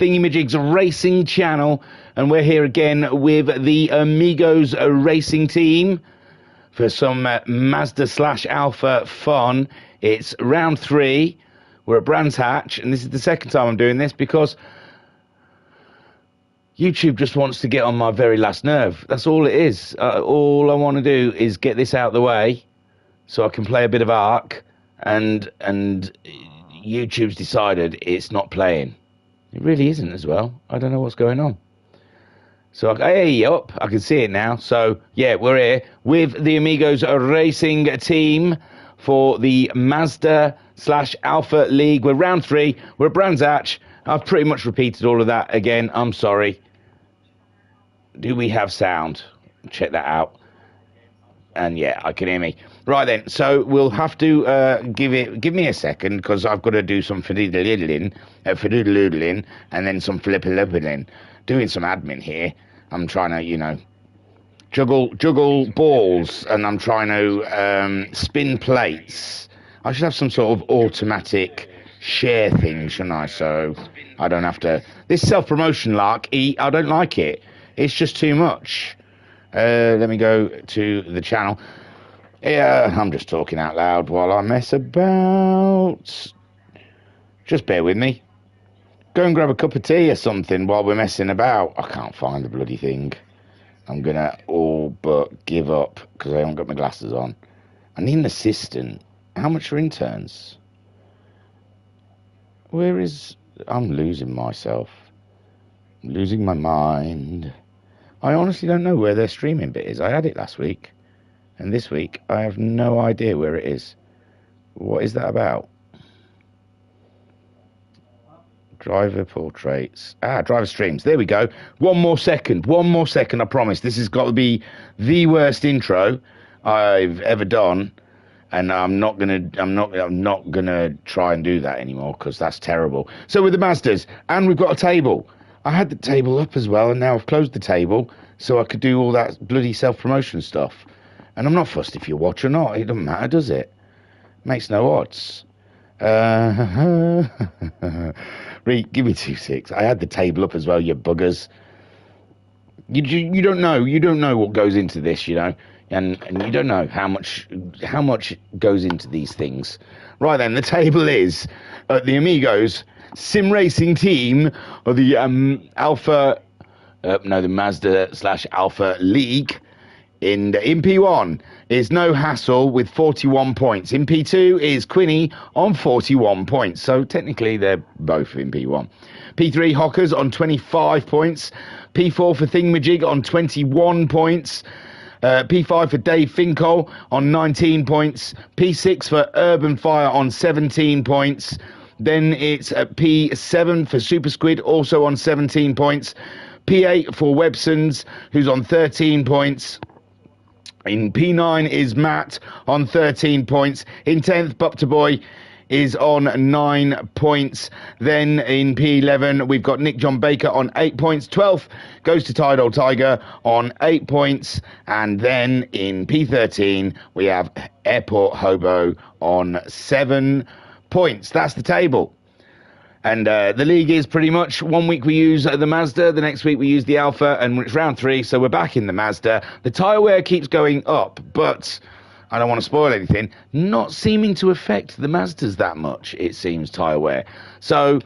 Thingymajig's racing channel, and we're here again with the Amigos racing team for some Mazda / Alfa fun. It's round 3. We're at Brands Hatch, and this is the second time I'm doing this because YouTube just wants to get on my very last nerve. That's all it is. All I want to do is get this out of the way so I can play a bit of Ark, and YouTube's decided it's not playing. It really isn't as well. I don't know what's going on. So, hey, up, I can see it now. So, yeah, we're here with the Amigos racing team for the Mazda / Alfa League. We're round 3. We're at Brands Hatch. I've pretty much repeated all of that again. I'm sorry. Do we have sound? Check that out. And yeah, I can hear me. Right then, so we'll have to give me a second because I've got to do some fiddle-doodling, and then some flip-a-lip-a-lin. Doing some admin here. I'm trying to, you know, juggle balls, and I'm trying to spin plates. I should have some sort of automatic share thing, shouldn't I? So I don't have to. This self-promotion lark, I don't like it. It's just too much. Let me go to the channel. Yeah, I'm just talking out loud while I mess about. Just bear with me. Go and grab a cup of tea or something while we're messing about. I can't find the bloody thing. I'm going to all but give up because I haven't got my glasses on. I need an assistant. How much are interns? Where is... I'm losing myself. I'm losing my mind. I honestly don't know where their streaming bit is. I had it last week. And this week, I have no idea where it is. What is that about? Driver portraits. Driver streams. There we go. One more second, I promise. This has got to be the worst intro I've ever done. And I'm not gonna try and do that anymore because that's terrible. So with the Mazdas, and we've got a table. I had the table up as well, and now I've closed the table so I could do all that bloody self-promotion stuff. And I'm not fussed if you watch or not. It doesn't matter, does it? Makes no odds. Reed, give me 2 6. I had the table up as well, you buggers. You don't know what goes into this, you know, and you don't know how much goes into these things. Right then, the table is the Amigos sim racing team of the the Mazda / Alfa League. In P1 is No Hassle with 41 points. In P2 is Quinny on 41 points. So technically they're both in P1. P3 Hockers on 25 points. P4 for Thingymajig on 21 points. P5 for Dave Finkel on 19 points. P6 for Urban Fire on 17 points. Then it's P7 for Super Squid, also on 17 points. P8 for Websons, who's on 13 points. In P9 is Matt on 13 points. In 10th, Bupta Boy is on 9 points. Then in P11, we've got Nick John Baker on 8 points. 12th goes to Tide Old Tiger on 8 points. And then in P13, we have Airport Hobo on 7 points. That's the table. And the league is pretty much 1 week we use the Mazda, the next week we use the Alfa, and it's round 3, so we're back in the Mazda. The tyre wear keeps going up, but I don't want to spoil anything. Not seeming to affect the Mazdas that much, it seems, tyre wear. So,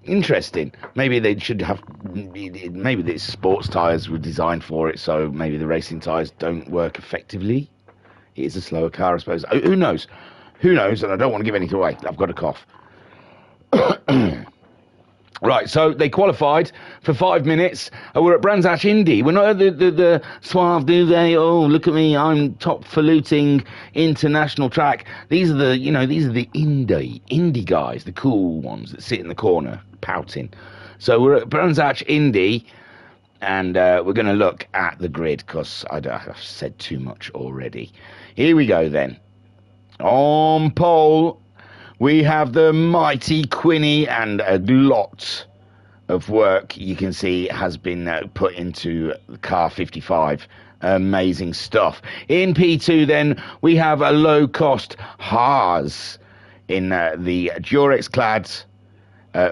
interesting. Maybe they should have, maybe the sports tyres were designed for it, so maybe the racing tyres don't work effectively. It is a slower car, I suppose. Who knows? Who knows? And I don't want to give anything away. I've got a cough. Right, so they qualified for 5 minutes. We're at Brands Hatch Indy. We're not at the Suave Duvet. Oh, look at me, I'm top faluting international track. These are the indie guys, the cool ones that sit in the corner pouting. So we're at Brands Hatch Indy, and we're going to look at the grid because I've said too much already. Here we go then. On pole, we have the mighty Quinny, and a lot of work you can see has been put into car 55. Amazing stuff. In P2 then, we have a low-cost Haas in the Durex clad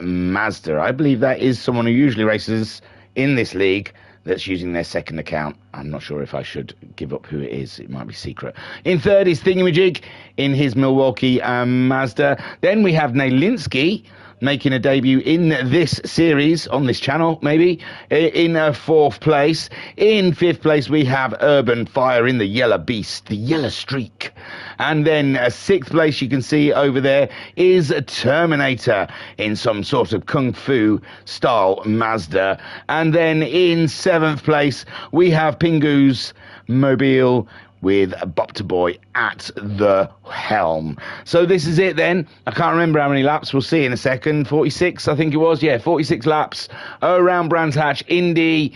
Mazda. I believe that is someone who usually races in this league that's using their second account. I'm not sure if I should give up who it is. It might be secret. In third is Thingymajig in his Milwaukee Mazda. Then we have Nelinsky making a debut in this series on this channel, maybe, in fourth place. In fifth place, we have Urban Fire in the Yellow Beast, the Yellow Streak. And then sixth place, you can see over there, is Terminator in some sort of Kung Fu style Mazda. And then in seventh place, we have Pingu's Mobile with Bopter Boy at the helm. So this is it then. I can't remember how many laps. We'll see in a second. 46, I think it was. Yeah, 46 laps around Brands Hatch Indy.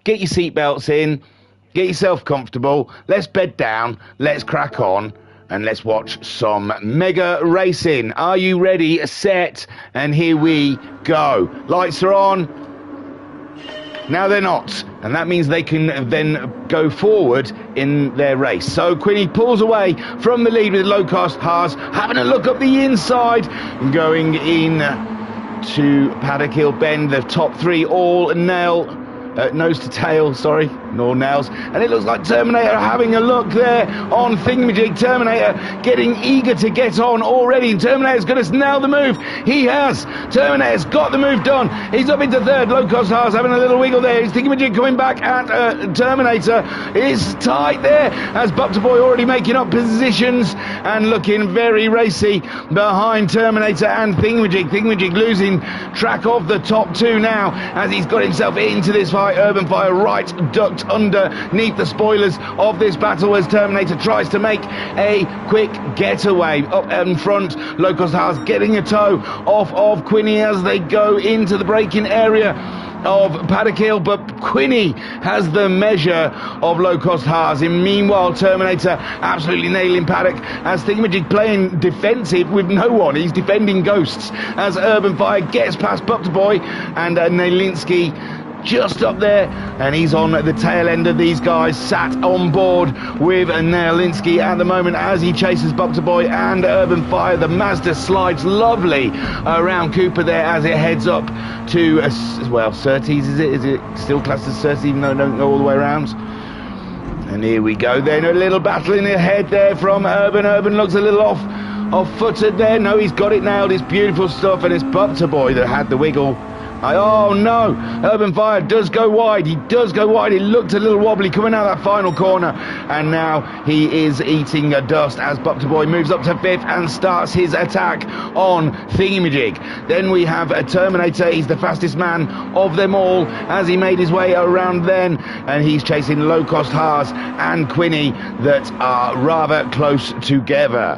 Get your seatbelts in. Get yourself comfortable. Let's bed down. Let's crack on. And let's watch some mega racing. Are you ready? Set. And here we go. Lights are on. Now they're not, and that means they can then go forward in their race. So Quinny pulls away from the lead with low-cost Haas, having a look up the inside, going in to Paddock Hill Bend. The top three all nail. Nose to tail, sorry, no nails. And it looks like Terminator having a look there on Thingymajig. Terminator getting eager to get on already. And Terminator's going to nail the move. He has. Terminator's got the move done. He's up into third. Low cost Haas having a little wiggle there. Thingymajig coming back at Terminator. It's tight there as Bopter Boy already making up positions and looking very racy behind Terminator and Thingymajig. Thingymajig losing track of the top two now as he's got himself into this fight. Urban Fire right ducked underneath the spoilers of this battle as Terminator tries to make a quick getaway up in front. Low Cost Haas getting a toe off of Quinny as they go into the braking area of Paddock Hill, but Quinny has the measure of Low Cost Haas. And meanwhile, Terminator absolutely nailing Paddock as Thingymajig playing defensive with no one. He's defending ghosts as Urban Fire gets past Bopter Boy and Nelinsky just up there, and he's on the tail end of these guys, sat on board with Nelinsky at the moment as he chases Bopter Boy and Urban Fire. The Mazda slides lovely around Cooper there as it heads up to, well, Surtees, is it? Is it still classed as Surtees even though it don't go all the way around? And here we go then, a little battle in the head there from Urban. Urban looks a little off-footed there. No, he's got it nailed. It's beautiful stuff, and it's Bopter Boy that had the wiggle. Oh no, Urban Fire does go wide. He does go wide. He looked a little wobbly coming out of that final corner, and now he is eating dust as Bopter Boy moves up to fifth and starts his attack on Thingymajig. Then we have a Terminator. He's the fastest man of them all as he made his way around then, and he's chasing Low Cost Haas and Quinny that are rather close together.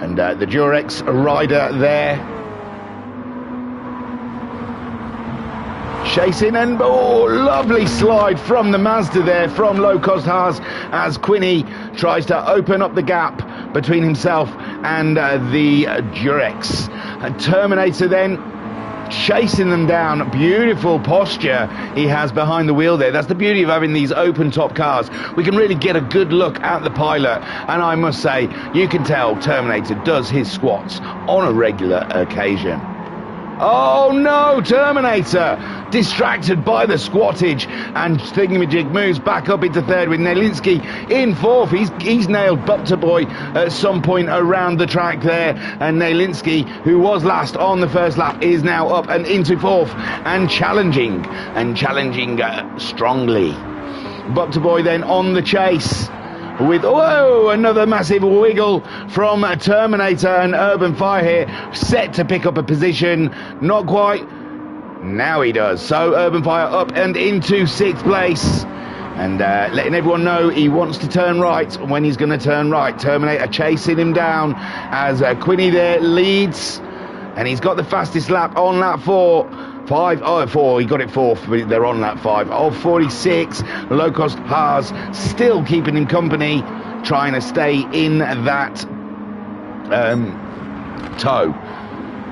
And the Durex rider there chasing, and oh, lovely slide from the Mazda there from Low Cost Haas as Quinny tries to open up the gap between himself and the Durex. And Terminator then chasing them down. Beautiful posture he has behind the wheel there. That's the beauty of having these open top cars. We can really get a good look at the pilot, and I must say, you can tell Terminator does his squats on a regular occasion. Oh no, Terminator distracted by the squattage, and Thingymajig moves back up into third with Nelinsky in fourth. He's nailed Bopter Boy at some point around the track there, and Nelinsky, who was last on the first lap, is now up and into fourth and challenging strongly. Bopter Boy then on the chase with, whoa, another massive wiggle from Terminator, and Urban Fire here set to pick up a position. Not quite. Now he does. So Urban Fire up and into sixth place, and letting everyone know he wants to turn right when he's going to turn right. Terminator chasing him down as Quinny there leads, and he's got the fastest lap on lap 4. He got it fourth, but they're on lap 5 of 46. Low Cost Haas still keeping him company, trying to stay in that tow.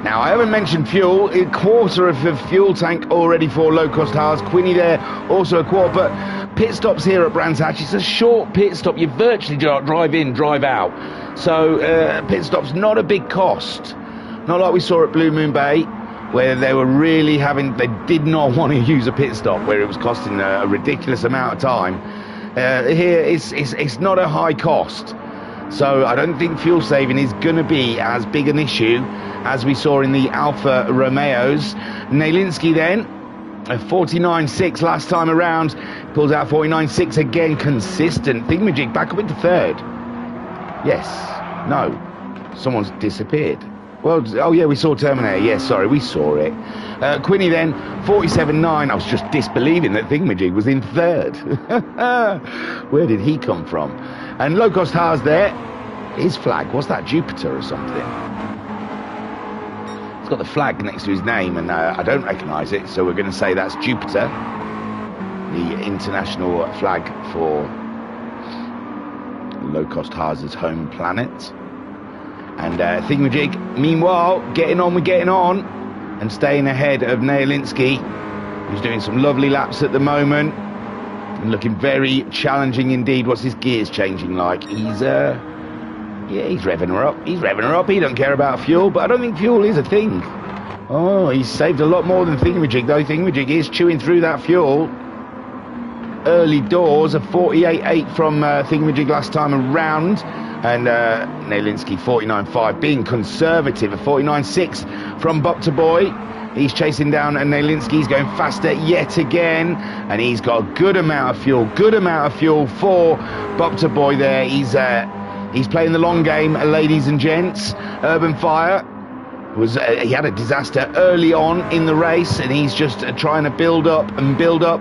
Now, I haven't mentioned fuel. A quarter of the fuel tank already for Low Cost Haas. Quinny there, also a quarter. But pit stops here at Brands Hatch, it's a short pit stop. You virtually drive in, drive out. So pit stop's not a big cost. Not like we saw at Blue Moon Bay, where they were really they did not want to use a pit stop, where it was costing a ridiculous amount of time. Here, it's not a high cost. So I don't think fuel saving is going to be as big an issue as we saw in the Alfa Romeos. Nailinsky then, a 49.6 last time around, pulls out 49.6 again, consistent. Thingymajig back up into third. Yes, no, someone's disappeared. Well, oh yeah, we saw Terminator. Yes, sorry, we saw it. Quinny then, 47.9. I was just disbelieving that Thingymajig was in third. Where did he come from? And Low Cost Haas there, his flag, what's that, Jupiter or something? It's got the flag next to his name, and I don't recognise it, so we're going to say that's Jupiter, the international flag for Low Cost Haas's home planet. And Thingymajig, meanwhile, getting on and staying ahead of Nailinsky, who's doing some lovely laps at the moment and looking very challenging indeed. What's his gears changing like? He's revving her up. He's revving her up. He don't care about fuel, but I don't think fuel is a thing. Oh, he's saved a lot more than Thingymajig, though. Thingymajig is chewing through that fuel. Early doors, a 48.8 from Thingymajig last time around. And Nailinsky 49.5, being conservative, a 49.6 from Bopter Boy. He's chasing down, and Nailinsky's going faster yet again, and he's got a good amount of fuel for Bopter Boy there. He's playing the long game, ladies and gents. Urban Fire he had a disaster early on in the race, and he's just trying to build up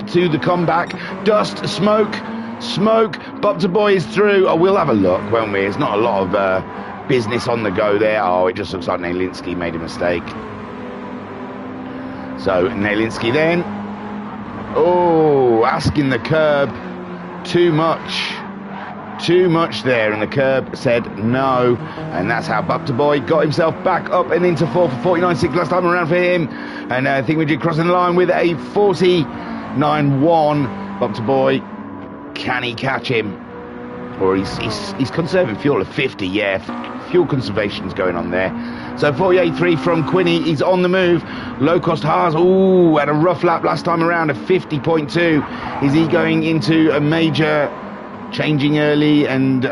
to the comeback. Dust, smoke, Bopter Boy is through. Oh, we'll have a look, won't we? It's not a lot of business on the go there. Oh, it just looks like Nailinsky made a mistake. So Nailinsky then, asking the curb too much there, and the curb said no, and that's how Bopter Boy got himself back up and into fourth for 49.6 last time around for him. And I think we did crossing the line with a 49.1. Bopter Boy, can he catch him? Or he's conserving fuel at 50. Yeah, fuel conservation's going on there. So 48.3 from Quinny. He's on the move. Low Cost Haas, had a rough lap last time around, a 50.2. Is he going into a major changing early and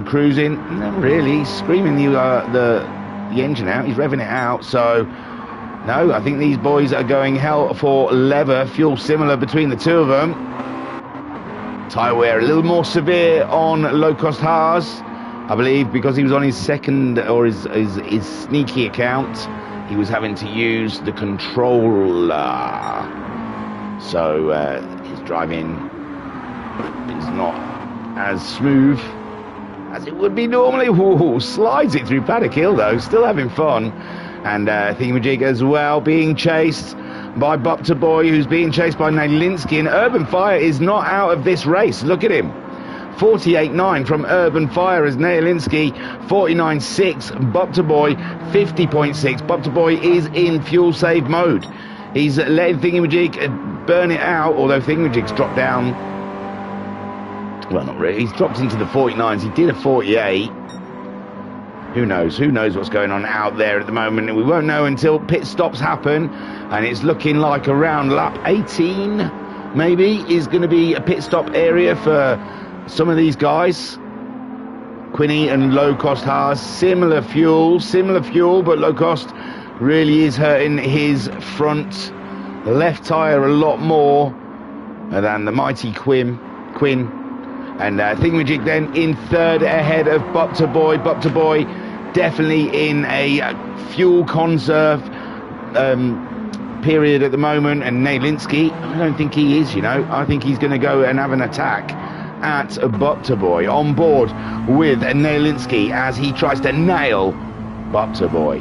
cruising? No, really. He's screaming the engine out. He's revving it out. So no, I think these boys are going hell for leather. Fuel similar between the two of them. Tyre wear a little more severe on Low Cost Haas, I believe, because he was on his second, or his sneaky account. He was having to use the controller, so his driving is not as smooth as it would be normally. Ooh, slides it through Paddock Hill though, still having fun. And Thingymajig as well, being chased by Bopter Boy, who's being chased by Nailinsky, and Urban Fire is not out of this race. Look at him. 48.9 from Urban Fire as Nailinsky, 49.6 Bopter Boy, 50.6. Bopter Boy is in fuel save mode. He's letting Thingymajig burn it out, although Thingamajig's dropped down. Well, not really. He's dropped into the 49s. He did a 48. Who knows what's going on out there at the moment, and we won't know until pit stops happen. And it's looking like around lap 18 maybe is going to be a pit stop area for some of these guys. Quinny and Low Cost Haas, similar fuel, but Low Cost really is hurting his front left tyre a lot more than the mighty Quinn. And Thingymajig then in third ahead of Bopter Boy. Bopter Boy definitely in a fuel conserve period at the moment. And Nailinsky, I don't think he is, I think he's going to go and have an attack at Bopter Boy, on board with Nailinsky as he tries to nail Bopter Boy.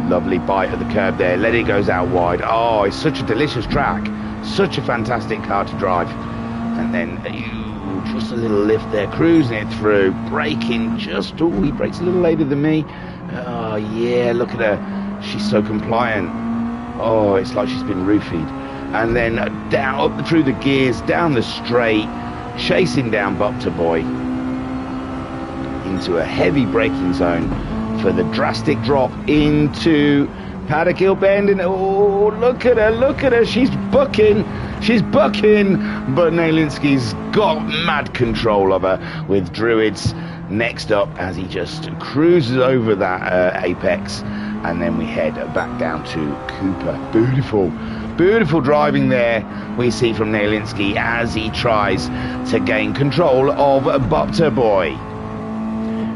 Lovely bite at the curb there. Letty goes out wide. Oh, it's such a delicious track. Such a fantastic car to drive. And then just a little lift there, cruising it through, braking just, he brakes a little later than me. Oh yeah, look at her, she's so compliant. Oh, it's like she's been roofied. And then down, up through the gears, down the straight, chasing down Bopter Boy into a heavy braking zone. for the drastic drop into Paddock Hill Bend, and oh, look at her, she's bucking, but Nailinski's got mad control of her, with Druids next up as he just cruises over that apex, and then we head back down to Cooper. Beautiful driving there we see from Nailinski as he tries to gain control of Bopter Boy.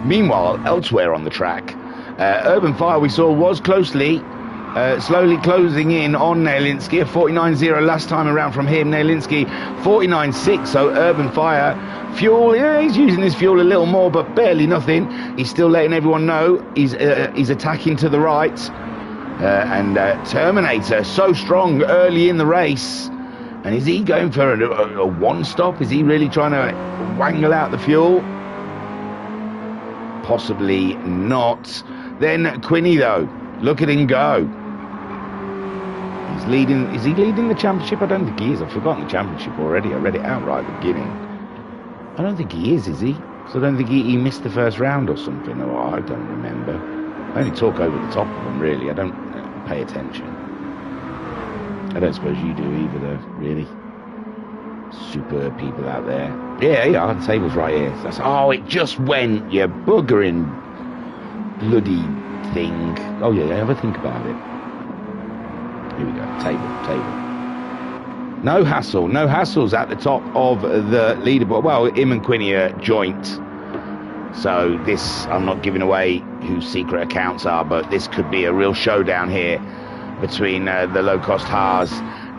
Meanwhile, elsewhere on the track, Urban Fire we saw was slowly closing in on Nailinski. A 49.0 last time around from him. Nailinski 49.6. So Urban Fire fuel, yeah, he's using his fuel a little more, but barely nothing. He's still letting everyone know he's attacking to the right. And Terminator so strong early in the race. And is he going for a one stop? Is he really trying to wangle out the fuel? Possibly not. Then Quinny though, look at him go. He's leading. Is he leading the championship? I don't think he is. I've forgotten the championship already. I read it out right at the beginning. I don't think he is he? So I don't think he missed the first round or something. Or I don't remember. I only talk over the top of them, really. I don't pay attention. I don't suppose you do either, though, really. Superb people out there. Yeah, yeah, the table's right here. That's, oh, it just went, you buggering bloody thing. Oh, yeah, have a think about it. Here we go, table. No hassles at the top of the leaderboard. Well, him and Quinny are joint. So this, I'm not giving away whose secret accounts are, but this could be a real showdown here between the low-cost Haas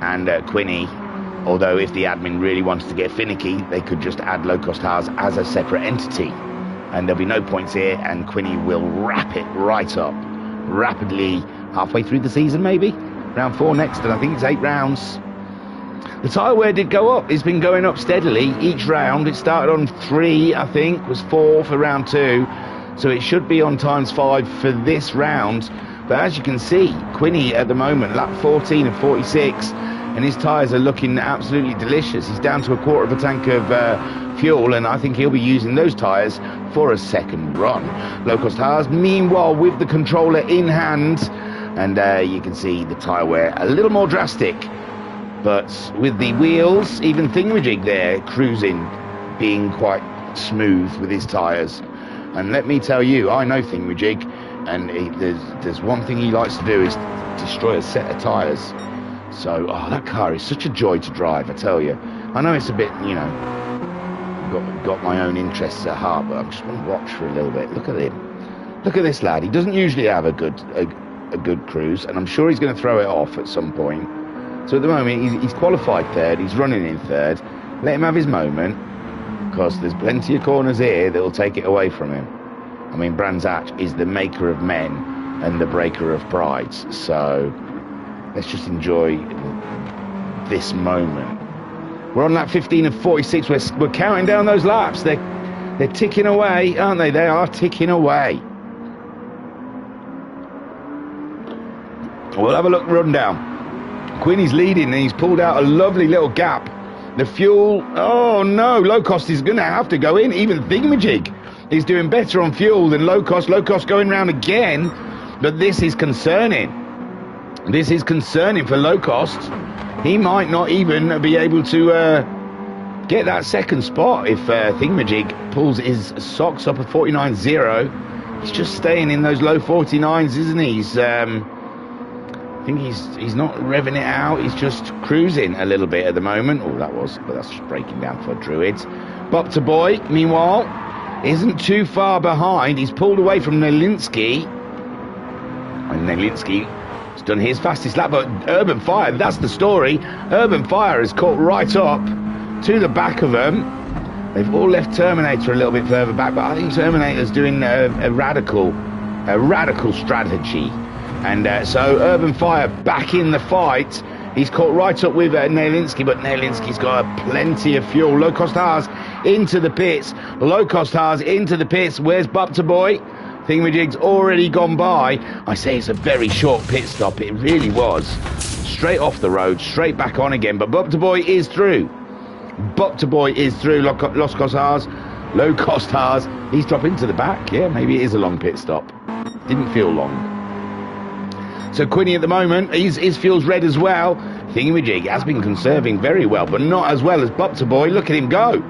and Quinny. Although if the admin really wants to get finicky, they could just add low-cost Haas as a separate entity. And there'll be no points here, and Quinny will wrap it right up. Rapidly, halfway through the season maybe? Round 4 next, and I think it's 8 rounds. The tyre wear did go up. It's been going up steadily each round. It started on 3, I think, was 4 for round 2. So it should be on times 5 for this round. But as you can see, Quinny at the moment, lap 14 and 46, and his tyres are looking absolutely delicious. He's down to a quarter of a tank of fuel, and I think he'll be using those tyres for a second run. Low-cost Haas, meanwhile, with the controller in hand, and you can see the tyre wear a little more drastic. But with the wheels, even Thingymajig there cruising, being quite smooth with his tyres. And let me tell you, I know Thingymajig, and there's one thing he likes to do is destroy a set of tyres. So, oh, that car is such a joy to drive, I tell you. I know it's a bit, you know, got my own interests at heart, but I just want to watch for a little bit. Look at him. Look at this lad. He doesn't usually have a good cruise, and I'm sure he's going to throw it off at some point. So at the moment, he's qualified 3rd. He's running in 3rd. Let him have his moment, because there's plenty of corners here that will take it away from him. I mean, Brands Hatch is the maker of men and the breaker of prides. So let's just enjoy this moment. We're on lap 15 of 46. We're counting down those laps. They're ticking away, aren't they? They are ticking away. We'll have a look rundown. Quinny's leading, and he's pulled out a lovely little gap. The fuel, oh no, low cost is going to have to go in. Even Thingymajig is doing better on fuel than low cost. Low cost going round again, but this is concerning. This is concerning for low cost. He might not even be able to get that second spot if Thingymajig pulls his socks up at 49.0. He's just staying in those low 49s, isn't he? I think he's not revving it out. He's just cruising a little bit at the moment. Oh, but that's just breaking down for Druids. Bopter Boy, meanwhile, isn't too far behind. He's pulled away from Nailinski, and Nailinski has done his fastest lap. But Urban Fire, that's the story. Urban Fire has caught right up to the back of them. They've all left Terminator a little bit further back, but I think Terminator's doing a radical strategy. And so Urban Fire back in the fight. He's caught right up with Nailinski, but Nailinski's got plenty of fuel. Low-cost Haas into the pits. Low-cost Haas into the pits. Where's Bopter Boy? Thingamajig's already gone by. I say it's a very short pit stop. It really was. Straight off the road, straight back on again. But Bopter Boy is through. Bopter Boy is through. Low-cost Haas. He's dropping to the back. Yeah, maybe it is a long pit stop. Didn't feel long. So Quinny at the moment, his fuel's red as well. Thingymajig has been conserving very well, but not as well as Bupter Boy. Look at him go.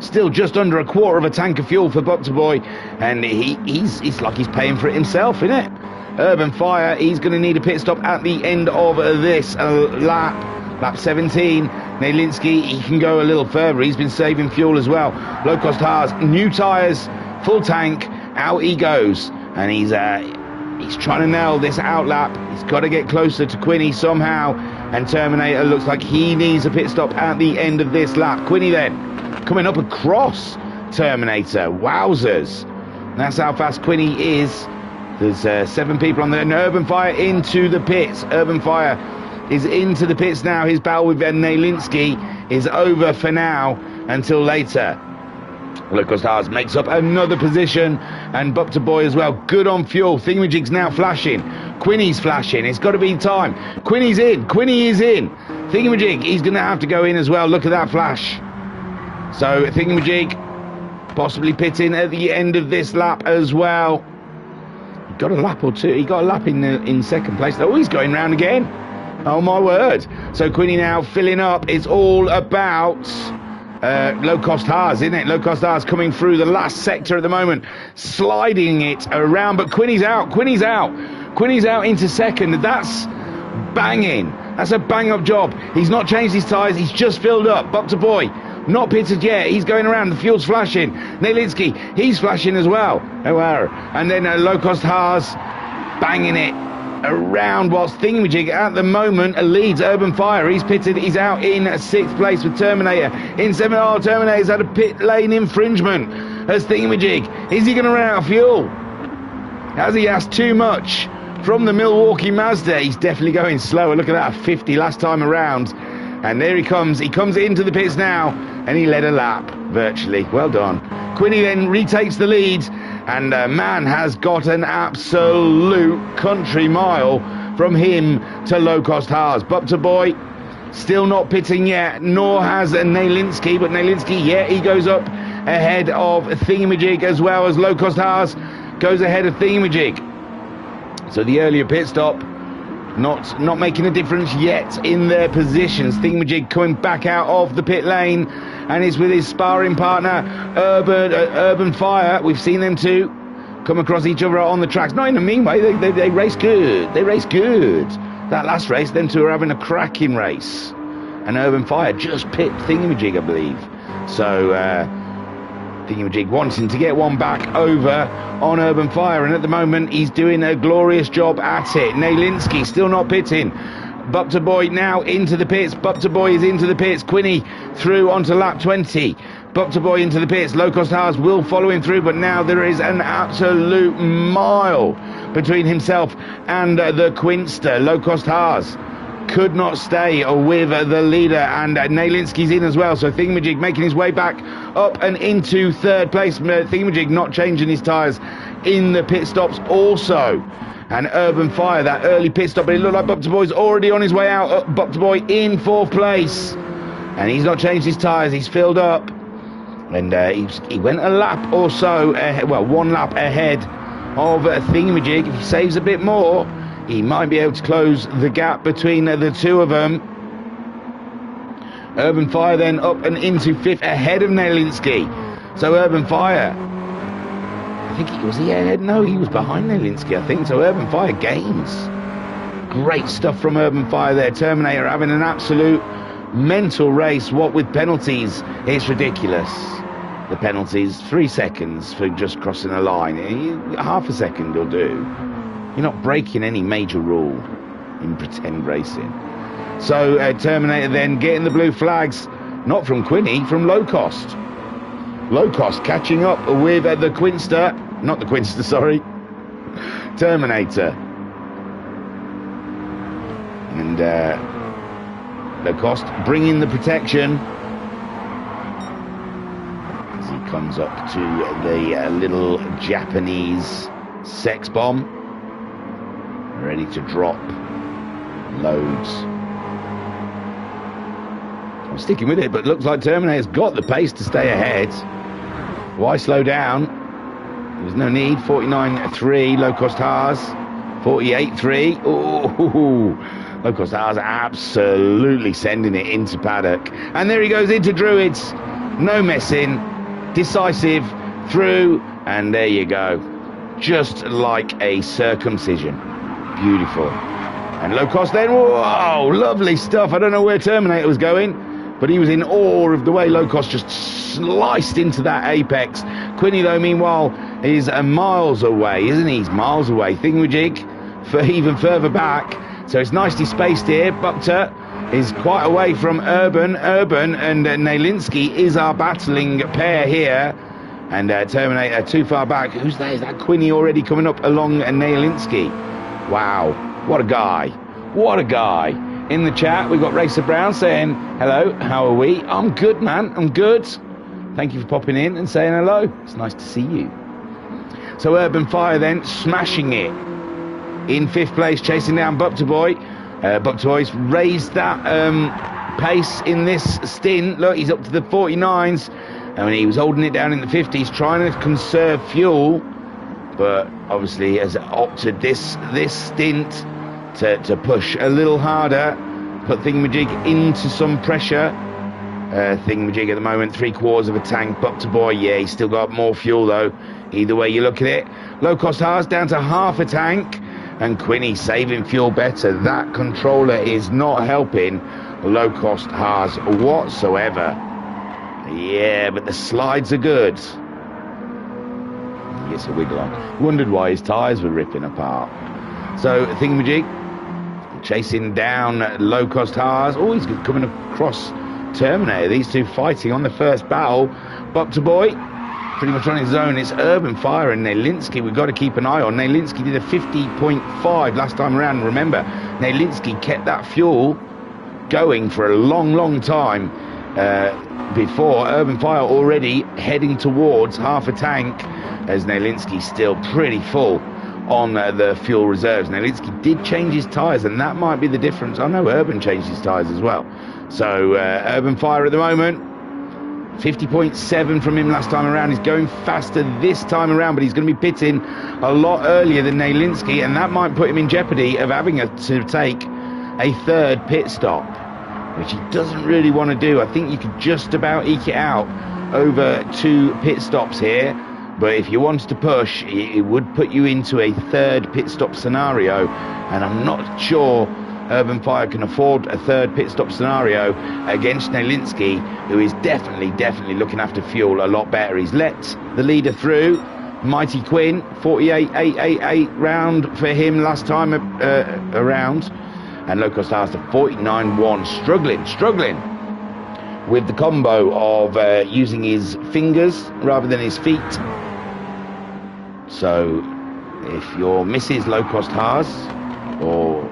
Still just under a quarter of a tank of fuel for Bupter Boy, and he's like he's paying for it himself, isn't it? Urban Fire, he's going to need a pit stop at the end of this lap 17. Nelinsky, he can go a little further. He's been saving fuel as well. Low Cost Haas, new tyres, full tank, out he goes, and he's trying to nail this out lap. He's got to get closer to Quinny somehow, and Terminator looks like he needs a pit stop at the end of this lap. Quinny then coming up across Terminator. Wowzers. That's how fast Quinny is. There's 7 people on there. And Urban Fire into the pits. Urban Fire is into the pits now. His battle with Nelinsky is over for now until later. Lucas Haas makes up another position, and Bupter Boy as well. Good on fuel. Thingamajig's now flashing. Quinny's flashing. It's got to be time. Quinny's in. Quinny is in. Thingamajig, he's going to have to go in as well. Look at that flash. So Thingymajig possibly pitting at the end of this lap as well. He got a lap or two. He got a lap in second place. Oh, he's going round again. Oh my word. So Quinny now filling up. It's all about Low Cost Haas, isn't it? Low Cost Haas coming through the last sector at the moment, sliding it around, but Quinny's out. Quinny's out into second. That's banging. That's a bang up job. He's not changed his tyres. He's just filled up. Bupter Boy not pitted yet. He's going around. The fuel's flashing. Nelinsky, he's flashing as well. Oh, wow. And then Low Cost Haas banging it around, whilst Thingymajig at the moment leads Urban Fire. He's pitted. He's out in 6th place with Terminator in 7th. Oh, Terminator's had a pit lane infringement as Thingymajig. Is he going to run out of fuel? Has he asked too much from the Milwaukee Mazda? He's definitely going slower. Look at that, 50 last time around. And there he comes. He comes into the pits now, and he led a lap, virtually. Well done. Quinny then retakes the lead, and man has got an absolute country mile from him to Low Cost Haas. Bupter Boy still not pitting yet, nor has Nelinsky, but Nelinsky, yeah, he goes up ahead of Thingymajig, as well as Low Cost Haas goes ahead of Thingymajig. So the earlier pit stop not making a difference yet in their positions. Thingymajig coming back out of the pit lane, and is with his sparring partner Urban Fire. We've seen them two come across each other on the tracks, not in a mean way. They race good. They race good. That last race, them two are having a cracking race, and Urban Fire just pipped Thingymajig, I believe. So Thingymajig wanting to get one back over on Urban Fire, and at the moment he's doing a glorious job at it. Nelinsky still not pitting. Bupter Boy now into the pits. Bupter Boy is into the pits. Quinny through onto lap 20. Bupter Boy into the pits. Low Cost Haas will follow him through, but now there is an absolute mile between himself and the Quinster. Low Cost Haas could not stay with the leader, and Nelinsky's in as well. So Thingymajig making his way back up and into 3rd place. Thingymajig not changing his tyres in the pit stops also. And Urban Fire, that early pit stop, but it looked like Bupter Boy's already on his way out. Bupter Boy in 4th place, and he's not changed his tyres. He's filled up, and he went a lap or so ahead, well, 1 lap ahead of Thingymajig. If he saves a bit more, he might be able to close the gap between the two of them. Urban Fire then up and into 5th ahead of Nelinsky. So Urban Fire, I think was he ahead? No, he was behind Nelinsky, I think. So Urban Fire gains. Great stuff from Urban Fire there. Terminator having an absolute mental race. What with penalties, it's ridiculous. The penalties, 3 seconds for just crossing a line. Half a second will do. You're not breaking any major rule in pretend racing. So Terminator then getting the blue flags, not from Quinny, from Low Cost. Low Cost catching up with the Quinster, not the Quinster, sorry, Terminator. And Low Cost bringing the protection as he comes up to the little Japanese sex bomb, ready to drop loads. I'm sticking with it, but looks like Terminator's got the pace to stay ahead. Why slow down? There's no need. 49.3, low-cost Haas. 48.3. Oh, low-cost Haas absolutely sending it into paddock. And there he goes into Druids. No messing. Decisive. Through. And there you go. Just like a circumcision. Beautiful. And low-cost then. Whoa, lovely stuff. I don't know where Terminator was going, but he was in awe of the way low-cost just sliced into that apex. Quinny, though, meanwhile, is miles away, isn't he? He's miles away. Thingymajig for even further back. So it's nicely spaced here. Bukta is quite away from Urban. Urban and Nailinski is our battling pair here. And Terminator too far back. Who's that? Is that Quinny already coming up along Nailinski? Wow. What a guy. What a guy. In the chat, we've got Racer Brown saying, hello, how are we? I'm good, man. I'm good. Thank you for popping in and saying hello. It's nice to see you. So Urban Fire then smashing it. In 5th place, chasing down Bukta Boy. Bukta Boy's raised that pace in this stint. Look, he's up to the 49s. And he was holding it down in the 50s, trying to conserve fuel. But obviously has opted this stint to push a little harder. Put Thingymajig into some pressure. Thingymajig at the moment, 3/4 of a tank. Bukta Boy, yeah, he's still got more fuel though. Either way you look at it. Low-cost Haas down to half a tank. And Quinny saving fuel better. That controller is not helping low-cost Haas whatsoever. Yeah, but the slides are good. He gets a wiggle on. Wondered why his tyres were ripping apart. So Thingymajig chasing down low-cost Haas. Oh, he's coming across Terminator. These two fighting on the first battle. Bukta Boy pretty much on his own. It's Urban Fire and Nailinski we've got to keep an eye on. Nailinski did a 50.5 last time around. Remember, Nailinski kept that fuel going for a long time before. Urban Fire already heading towards half a tank, as Nailinski still pretty full on the fuel reserves. Nailinski did change his tyres, and that might be the difference. I know Urban changed his tyres as well. So Urban Fire at the moment, 50.7 from him last time around. He's going faster this time around, but he's going to be pitting a lot earlier than Nailinski, and that might put him in jeopardy of having to take a 3rd pit stop, which he doesn't really want to do. I think you could just about eke it out over 2 pit stops here, but if you wanted to push, it would put you into a 3rd pit stop scenario, and I'm not sure Urban Fire can afford a 3rd pit stop scenario against Nailinski, who is definitely looking after fuel a lot better. He's let the leader through. Mighty Quinn, 48.888 round for him last time around. And low-cost Haas to 49.1, struggling with the combo of using his fingers rather than his feet. So if you're Mrs. Low-cost Haas, or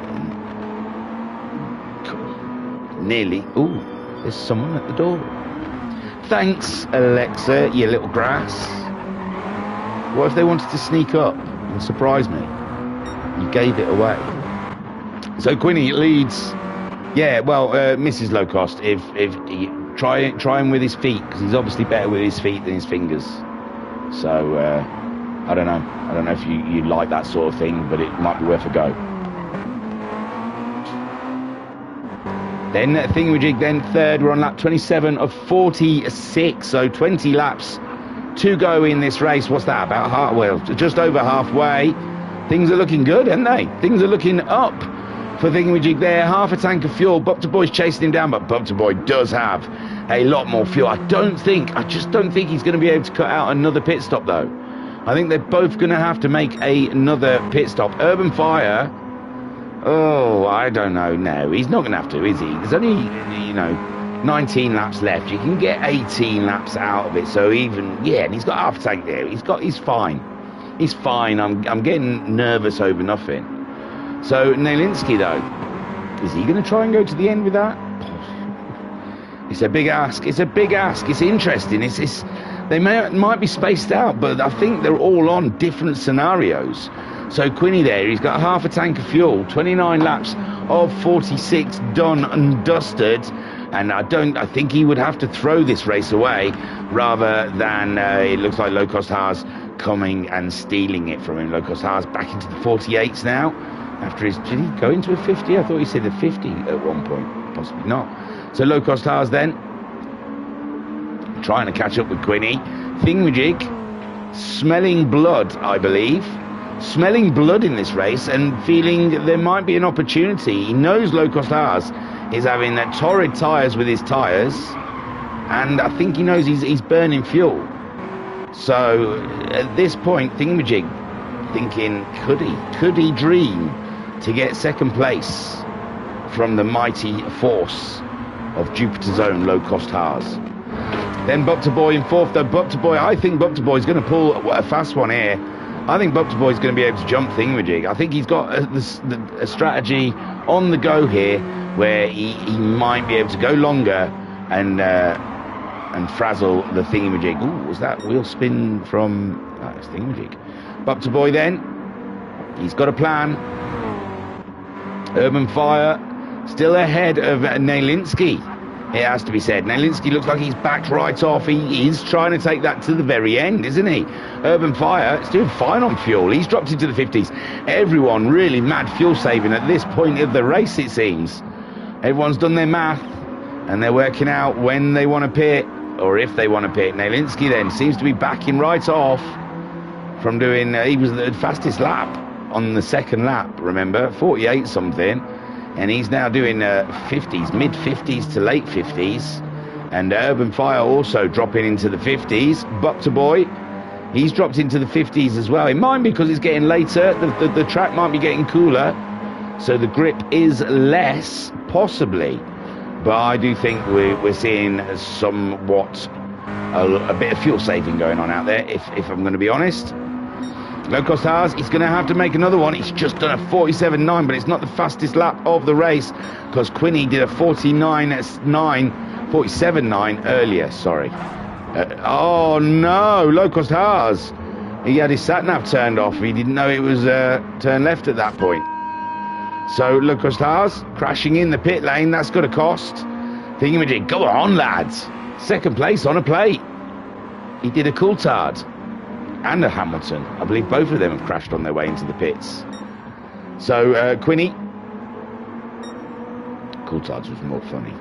nearly, ooh, there's someone at the door. Thanks, Alexa, you little grass. What if they wanted to sneak up and surprise me? You gave it away. So Quinny leads. Yeah, well, Mrs. Low Cost. If he, try him with his feet, because he's obviously better with his feet than his fingers. So I don't know. I don't know if you like that sort of thing, but it might be worth a go. Then Thingymajig, then 3rd. We're on lap 27 of 46, so 20 laps to go in this race. What's that? About half? Well, just over halfway. Things are looking good, aren't they? Things are looking up for Thingymajig there. Half a tank of fuel. Bukta Boy's chasing him down, but Bukta Boy does have a lot more fuel. I just don't think he's going to be able to cut out another pit stop, though. I think they're both going to have to make another pit stop. Urban Fire, oh, I don't know. No, he's not going to have to, is he? There's only, 19 laps left. You can get 18 laps out of it. So even, yeah, and he's got half a tank there. He's fine. He's fine. I'm getting nervous over nothing. So Nailinski, though, is he going to try and go to the end with that? It's a big ask. It's a big ask. It's interesting. They might be spaced out, but I think they're all on different scenarios. So Quinny there, he's got half a tank of fuel, 29 laps of 46 done and dusted, and I think he would have to throw this race away rather than it looks like Low Cost Haas coming and stealing it from him. Low Cost Haas back into the 48s now. After his, did he go into a 50? I thought he said a 50 at one point. Possibly not. So Low Cost Haas then trying to catch up with Quinny. Thingymajig smelling blood, I believe. Smelling blood in this race and feeling there might be an opportunity. He knows Low Cost Haas is having torrid tyres with his tyres, and I think he knows he's burning fuel. So at this point, Thingymajig thinking, could he dream to get second place from the mighty force of Jupiter's own Low Cost Haas? Then Bupter Boy in fourth, though. Bupter Boy, I think Bupter Boy is going to pull a fast one here. I think Bupter Boy is going to be able to jump Thingymajig. I think he's got a strategy on the go here where he might be able to go longer and frazzle the Thingymajig. Ooh, was that wheel spin from... Oh, it's Thingymajig. Bupter Boy then, he's got a plan. Urban Fire still ahead of Nailinski, it has to be said. Nailinski looks like he's backed right off. He is trying to take that to the very end, isn't he? Urban Fire is doing fine on fuel. He's dropped into the 50s. Everyone really mad fuel saving at this point of the race, it seems. Everyone's done their math and they're working out when they want to pit, or if they want to pit. Nailinski then seems to be backing right off from doing, he was the fastest lap on the second lap, remember, 48 something, and he's now doing 50s, mid 50s to late 50s, and Urban Fire also dropping into the 50s. Bupter Boy, he's dropped into the 50s as well. It might be because it's getting later, the track might be getting cooler, so the grip is less, possibly, but I do think we're seeing somewhat a bit of fuel saving going on out there, if I'm going to be honest. Low Cost Haas, he's going to have to make another one. He's just done a 47.9, but it's not the fastest lap of the race because Quinny did a 47.9 earlier, sorry. Oh no, Low Cost Haas. He had his sat-nav turned off. He didn't know it was turn left at that point. So Low Cost Haas crashing in the pit lane, that's got a cost. Thingymajig, go on lads. Second place on a plate. He did a Coulthard and a Hamilton. I believe both of them have crashed on their way into the pits. So Quinny, Coulthard's was more funny,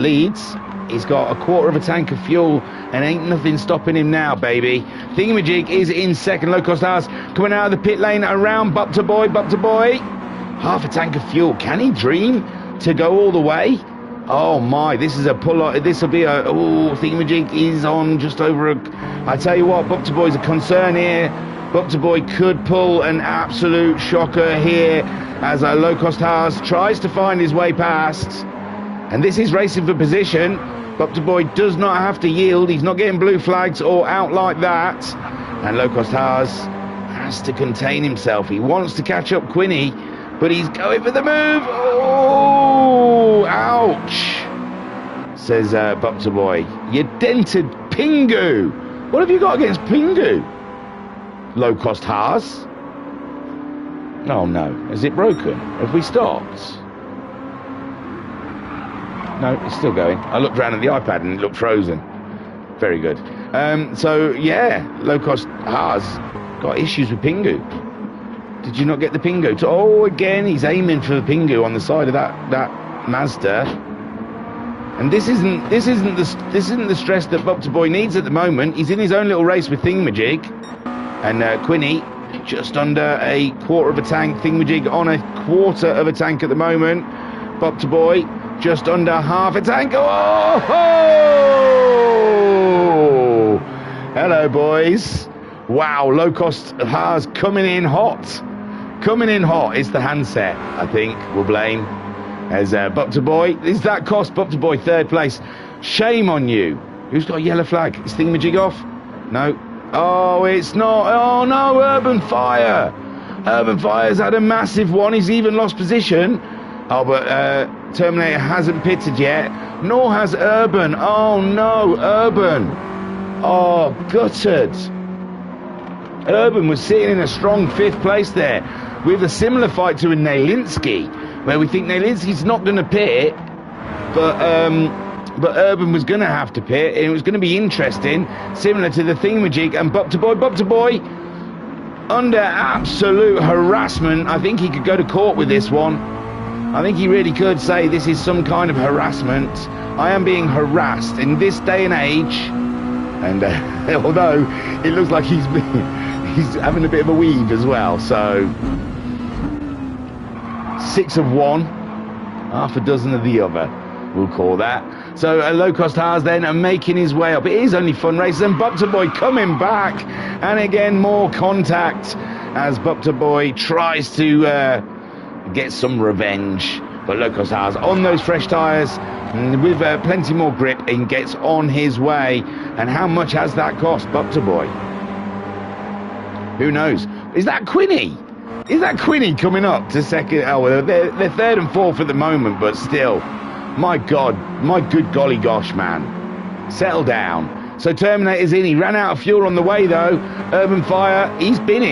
leads. He's got a quarter of a tank of fuel and ain't nothing stopping him now, baby. Thingymajig is in second. Low Cost Haas coming out of the pit lane around Bupter Boy. Bupter Boy, half a tank of fuel. Can he dream to go all the way? Oh my, this is a pull-up. This will be a... Oh, Thingymajig is on just over a... I tell you what, Bupter Boy's a concern here. Bupter Boy could pull an absolute shocker here as Low Cost Haas tries to find his way past. And this is racing for position. Bupter Boy does not have to yield. He's not getting blue flags or out like that. And Low Cost Haas has to contain himself. He wants to catch up Quinny, but he's going for the move. Oh, ouch, says Bupter Boy. You dented Pingu. What have you got against Pingu? Low Cost Haas. Oh no, is it broken? Have we stopped? No, it's still going. I looked around at the iPad and it looked frozen. Very good. So yeah, Low Cost Haas got issues with Pingu. Did you not get the Pingu? Oh, again, he's aiming for the Pingu on the side of that Mazda. And this isn't the stress that Bupter Boy needs at the moment. He's in his own little race with Thingymajig, and Quinny just under a quarter of a tank. Thingymajig on a quarter of a tank at the moment. Bupter Boy just under half a tank. Oh! Hello, boys. Wow, Low Cost Haas coming in hot. Coming in hot. It's the handset, I think, we'll blame. As Bupter Boy, is that cost Bupter Boy third place? Shame on you. Who's got a yellow flag? Is Thingymajig off? No. Oh, it's not. Oh no, Urban Fire. Urban Fire's had a massive one. He's even lost position. Oh, but Terminator hasn't pitted yet. Nor has Urban. Oh no, Urban. Oh, gutted. Urban was sitting in a strong fifth place there with a similar fight to a Nailinski, where we think Nailinski's not going to pit, but but Urban was going to have to pit, and it was going to be interesting, similar to the Thingymajig, and Bup to Boy, under absolute harassment. I think he could go to court with this one. I think he really could say this is some kind of harassment. I am being harassed in this day and age, and although it looks like he's having a bit of a weave as well, so 6 of one, half a dozen of the other, we'll call that. So low-cost Haas then are making his way up. It is only fun races, and Bup to Boy coming back, and again more contact as Bup to Boy tries to get some revenge. But low-cost Haas on those fresh tyres with plenty more grip and gets on his way. And how much has that cost Bup to Boy? Who knows? Is that Quinny? Is that Quinny coming up to second? Oh, well, they're third and fourth at the moment, but still. My God, my good golly gosh, man. Settle down. So Terminator's in. He ran out of fuel on the way, though. Urban Fire's been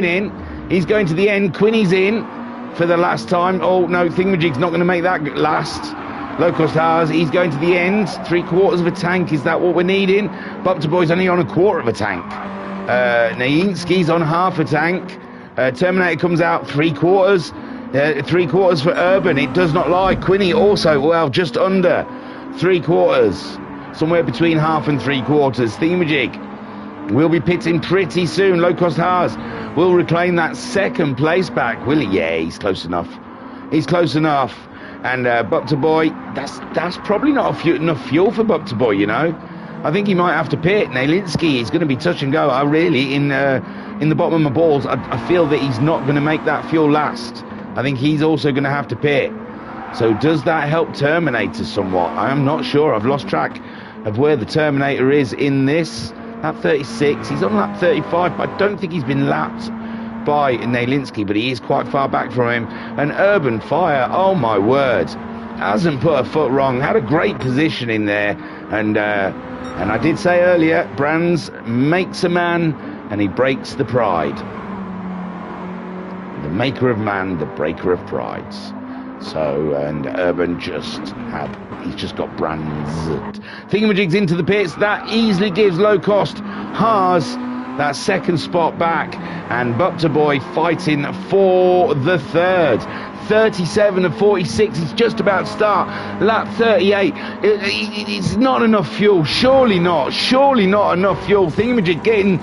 in. He's going to the end. Quinny's in for the last time. Oh, no, Thingamajig's not going to make that last. Low-cost Haas, he's going to the end. 3/4 of a tank, is that what we're needing? Bup to Boy's only on 1/4 of a tank. Nainski's on half a tank. Terminator comes out 3/4. 3/4 for Urban, it does not lie. Quinny also, well, just under 3/4. Somewhere between half and 3/4. Thingymajig will be pitting pretty soon. Low-cost Haas will reclaim that second place back, will he? Yeah, he's close enough. He's close enough. And Bup to Boy, that's probably not enough fuel for Bup to Boy, you know. I think he might have to pit. Nalinski is going to be touch and go. I really, in the bottom of my balls, I feel that he's not going to make that fuel last. I think he's also going to have to pit. So does that help Terminator somewhat? I am not sure. I've lost track of where the Terminator is in this. Lap 36. He's on lap 35, but I don't think he's been lapped by Nalinski, but he is quite far back from him. And Urban Fire, oh my word, hasn't put a foot wrong. Had a great position in there. And I did say earlier, Brands makes a man and he breaks the pride. The maker of man, the breaker of prides. So, and Urban he's just got Brands. Thingamajig's into the pits. That easily gives low-cost Haas that second spot back. And Bup to Boy fighting for the third. 37 of 46, he's just about to start. Lap 38, it's not enough fuel. Surely not enough fuel. Thingamajig getting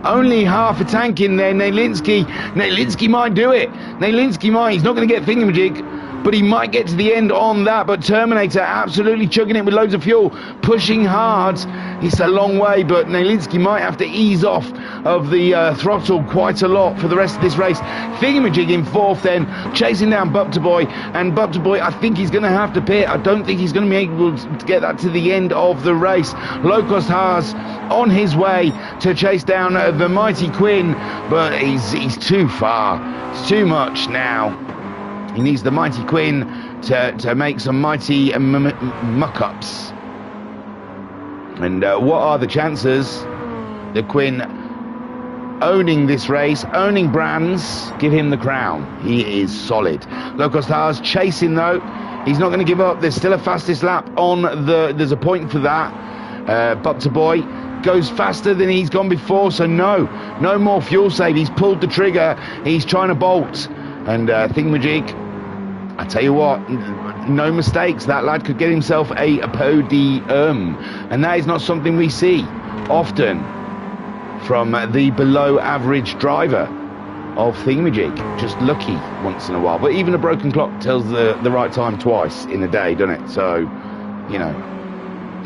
only half a tank in there. Nalinski might do it. He's not going to get Thingamajig, but he might get to the end on that. But Terminator absolutely chugging it with loads of fuel, pushing hard. It's a long way, but Nalinski might have to ease off of the throttle quite a lot for the rest of this race. Thingamajig in fourth then, chasing down Bup to Boy, and Bup to Boy, I think he's going to have to pit. I don't think he's going to be able to get that to the end of the race. Low-cost Haas on his way to chase down the mighty Quinn, but he's too far. It's too much now. He needs the mighty Quinn to make some mighty muck-ups. And what are the chances that Quinn owning this race, owning Brands, give him the crown? He is solid. Low-cost Haas chasing though. He's not going to give up. There's still a fastest lap on there's a point for that. Bup to Boy goes faster than he's gone before, so no more fuel save. He's pulled the trigger. He's trying to bolt. And Thingamajig, I tell you what, no mistakes. That lad could get himself a podium. And that is not something we see often from the below average driver of Thingymajig. Just lucky once in a while. But even a broken clock tells the right time twice in a day, doesn't it? So, you know,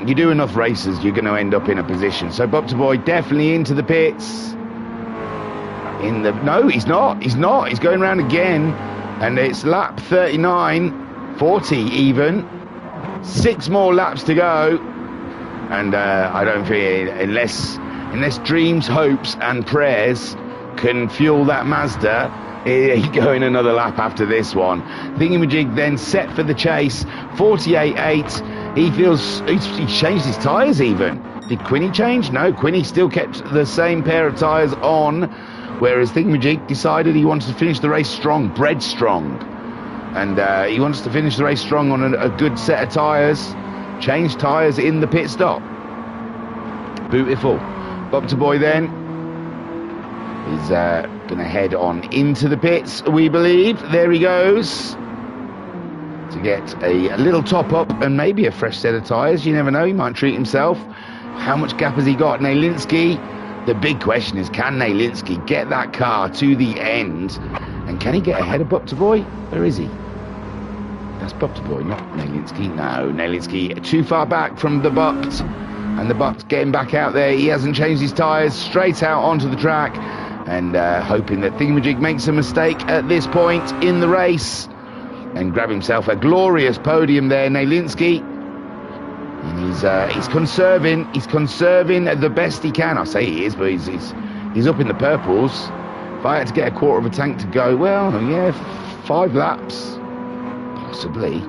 you do enough races, you're going to end up in a position. So Bup to Boy definitely into the pits. No, he's not. He's going around again. And it's lap 39, 40 even. 6 more laps to go. And I don't think, unless dreams, hopes and prayers can fuel that Mazda, he's going another lap after this one. Thingamajig then set for the chase. 48.8. He's changed his tyres even. Did Quinny change? No, Quinny still kept the same pair of tyres on. Whereas Thingymajig decided he wanted to finish the race strong, bred strong. And he wants to finish the race strong on a good set of tyres. Change tyres in the pit stop. Beautiful. Bopter Boy then is going to head on into the pits, we believe. There he goes. To get a little top up and maybe a fresh set of tyres. You never know, he might treat himself. How much gap has he got? Nailinski. The big question is, can Nailinski get that car to the end? And can he get ahead of Bopter Boy? Where is he? That's Bopter Boy, not Nailinski. No, Nailinski too far back from the Bopt. And the Bopt's getting back out there. He hasn't changed his tyres. Straight out onto the track. And hoping that Thingymajig makes a mistake at this point in the race. And grab himself a glorious podium there, Nailinski. And he's conserving the best he can. I say he is, but he's up in the purples. If I had to get a quarter of a tank to go, well, yeah, 5 laps, possibly.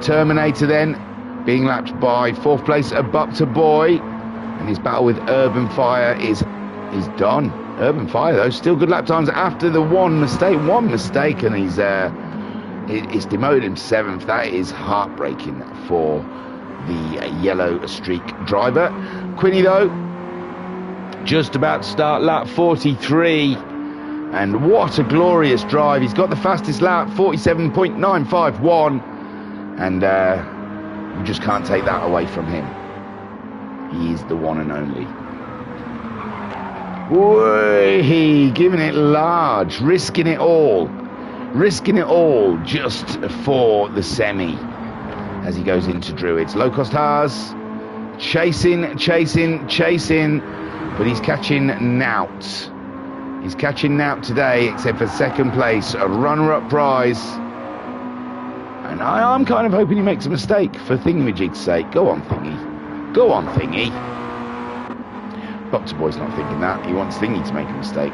Terminator then, being lapped by 4th place Bopter Boy, and his battle with Urban Fire is done. Urban Fire though, still good lap times after the one mistake, and he's demoted him 7th. That is heartbreaking for the yellow streak driver. Quinny though, just about to start lap 43, and what a glorious drive. He's got the fastest lap, 47.951, and you just can't take that away from him. He is the one and only. Whee, giving it large, risking it all just for the semi as he goes into Druids. Low cost Haas chasing, but he's catching Nout. He's catching Nout today, except for 2nd place, a runner-up prize. And I'm kind of hoping he makes a mistake for Thingamajig's sake. Go on, Thingy. Bopter Boy's not thinking that. He wants Thingy to make a mistake.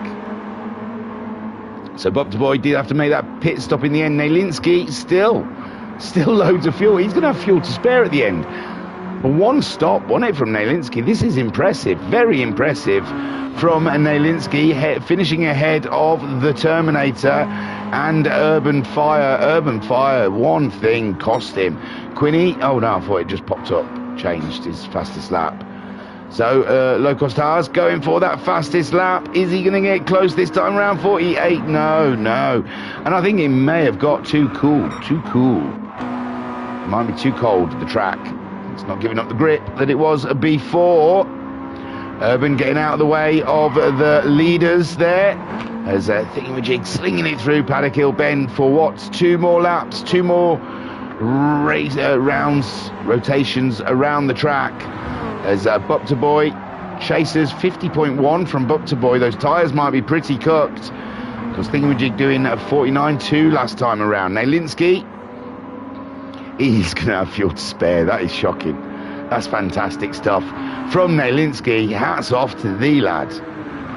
So Bopter Boy did have to make that pit stop in the end. Nailinski still loads of fuel. He's going to have fuel to spare at the end. But one stop, wasn't it, from Nailinski? This is impressive, very impressive from Nailinski, finishing ahead of the Terminator and Urban Fire. Urban Fire, one thing cost him. Quinny, oh no, I thought it just popped up, changed his fastest lap. So, Low Cost Haas going for that fastest lap. Is he going to get close this time around? 48? No. And I think it may have got too cool. Might be too cold, the track. It's not giving up the grip that it was before. Urban getting out of the way of the leaders there. As Thingamajig slinging it through Paddock Hill Bend for what? 2 more laps, 2 more rotations around the track. As Bopter Boy chases 50.1 from Bopter Boy. Those tyres might be pretty cooked, because Thingamajig doing a 49.2 last time around. Nailinski, he's going to have fuel to spare. That is shocking. That's fantastic stuff from Nailinski. Hats off to the lad.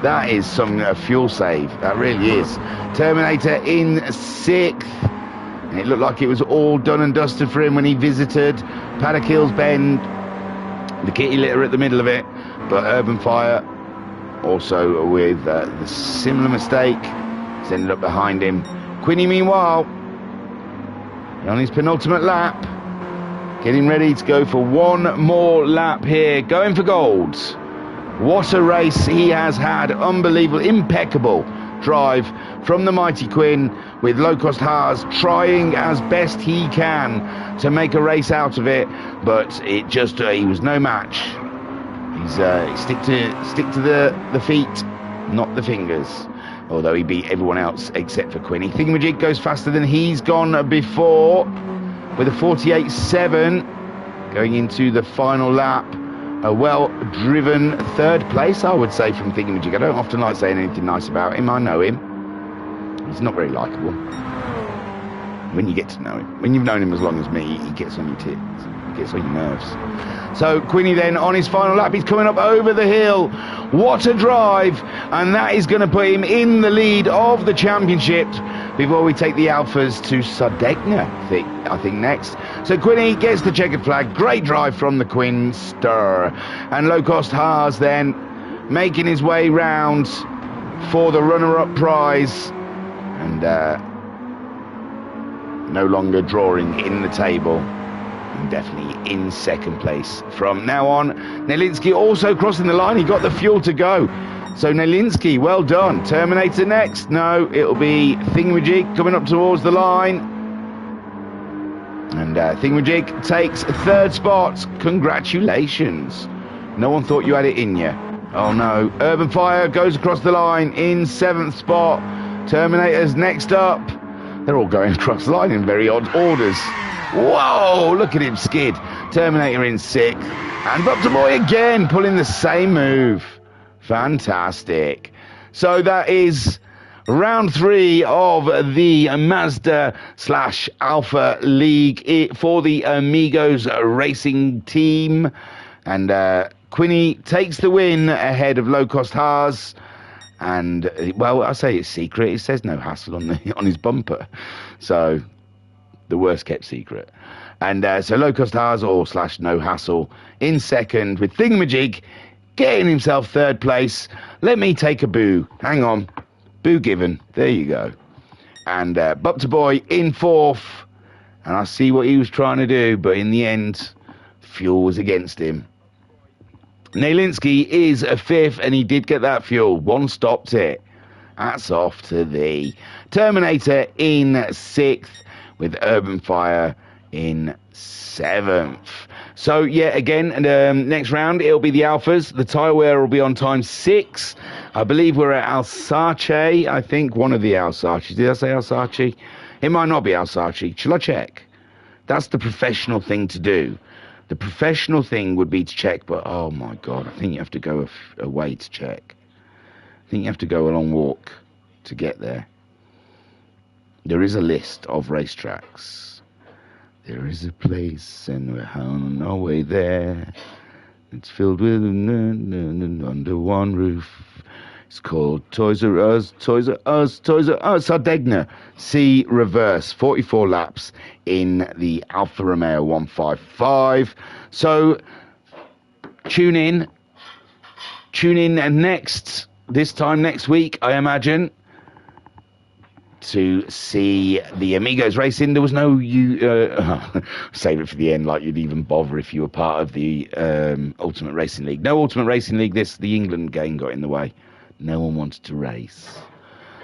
That is some fuel save. That really is. Terminator in 6th. And it looked like it was all done and dusted for him when he visited Paddock Hills Bend. The kitty litter at the middle of it. But Urban Fire also with the similar mistake. He's ended up behind him. Quinny, meanwhile, on his penultimate lap, getting ready to go for one more lap here, going for gold. What a race he has had. Unbelievable, impeccable drive from the mighty Quinn, with Low Cost Haas trying as best he can to make a race out of it, but it just he was no match. He's stick to the feet, not the fingers. Although he beat everyone else except for Quinny. Thingamajig goes faster than he's gone before, with a 48.7 going into the final lap. A well-driven 3rd place, I would say, from Thingymajig. I don't often like saying anything nice about him. I know him. He's not very likeable. When you get to know him. When you've known him as long as me, he gets on your tits. He gets on your nerves. So Quinny then on his final lap, he's coming up over the hill. What a drive. And that is going to put him in the lead of the championship before we take the Alphas to Sardegna, I think next. So Quinny gets the checkered flag. Great drive from the Quinster. And Low Cost Haas then making his way round for the runner-up prize. And no longer drawing in the table. And definitely in second place from now on. Nelinski also crossing the line. He got the fuel to go. So Nelinski, well done. Terminator next. No, it'll be Thingymajig coming up towards the line. And Thingymajig takes third spot. Congratulations. No one thought you had it in you. Oh no. Urban Fire goes across the line in seventh spot. Terminator's next up. They're all going across the line in very odd orders. Whoa, look at him skid. Terminator in sixth. And Up to Boy again, pulling the same move. Fantastic. So that is round 3 of the Mazda / Alfa League for the Amigos racing team. And Quinny takes the win ahead of Low Cost Haas. And, well, I say it's secret. It says no hassle on his bumper. So, the worst kept secret. And so Low Cost Haas or / no hassle in second with Thingymajig getting himself third place. Let me take a boo. Hang on. Boo given. There you go. And Up to Boy in fourth. And I see what he was trying to do, but in the end, fuel was against him. Nelinski is a fifth, and he did get that fuel. One stopped it. Hats off to the Terminator in sixth, with Urban Fire in seventh. So, yeah, again, next round, it'll be the Alphas. The tyre wear will be on time 6. I believe we're at Alsace. I think one of the Alsaces. Did I say Alsace? It might not be Alsace. Shall I check? That's the professional thing to do. The professional thing would be to check, but, oh, my God, I think you have to go away to check. I think you have to go a long walk to get there. There is a list of racetracks. There is a place, and we're on our way there. It's filled with under one roof. It's called Toys R Us, Toys R Us, Toys R Us. Sardegna. See reverse. 44 laps in the Alfa Romeo 155. So, tune in. Tune in this time next week, I imagine, to see the Amigos racing. There was no save it for the end, like you'd even bother if you were part of the Ultimate Racing League. No Ultimate Racing League. The England game got in the way. No one wanted to race,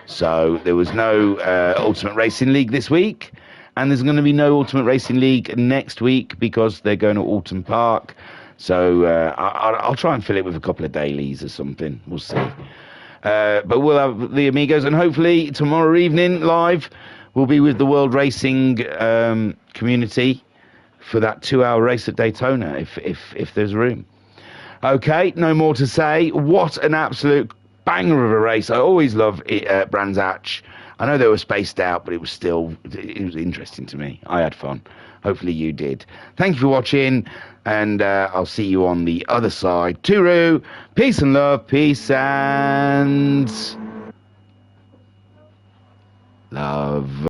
so there was no Ultimate Racing League this week, and there's going to be no Ultimate Racing League next week because they're going to Alton Park. So I'll try and fill it with a couple of dailies or something. We'll see. But we'll have the Amigos, and hopefully tomorrow evening live we'll be with the World Racing community for that 2-hour race at Daytona, if there's room. Okay, no more to say. What an absolute banger of a race. I always love Brands Hatch. I know they were spaced out, but it was interesting to me. I had fun. Hopefully you did. Thank you for watching, and I'll see you on the other side. Tooroo, peace and love, peace and love.